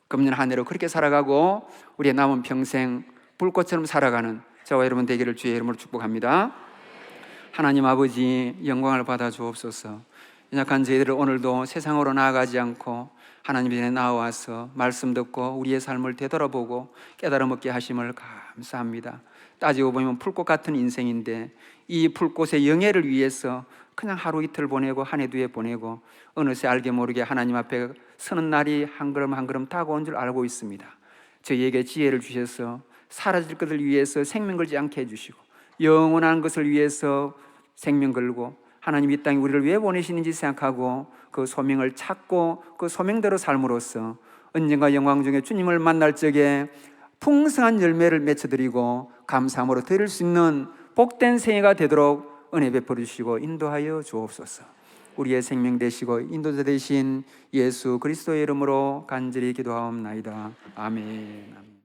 금년 한 해로 그렇게 살아가고 우리의 남은 평생 불꽃처럼 살아가는 저와 여러분 되기를 주의 이름으로 축복합니다. 하나님 아버지 영광을 받아 주옵소서. 연약한 저희들을 오늘도 세상으로 나아가지 않고 하나님 전에 나와서 말씀 듣고 우리의 삶을 되돌아보고 깨달음 얻게 하심을 감사합니다. 따지고 보면 풀꽃 같은 인생인데 이 풀꽃의 영예를 위해서 그냥 하루 이틀 보내고 한 해 두 해 보내고 어느새 알게 모르게 하나님 앞에 서는 날이 한 걸음 한 걸음 다가온 줄 알고 있습니다. 저희에게 지혜를 주셔서 사라질 것을 위해서 생명 걸지 않게 해주시고 영원한 것을 위해서 생명 걸고 하나님 이 땅에 우리를 왜 보내시는지 생각하고 그 소명을 찾고 그 소명대로 삶으로써 언젠가 영광 중에 주님을 만날 적에 풍성한 열매를 맺어드리고 감사함으로 드릴 수 있는 복된 생애가 되도록 은혜 베풀어 주시고 인도하여 주옵소서. 우리의 생명 되시고 인도자 되신 예수 그리스도의 이름으로 간절히 기도하옵나이다. 아멘.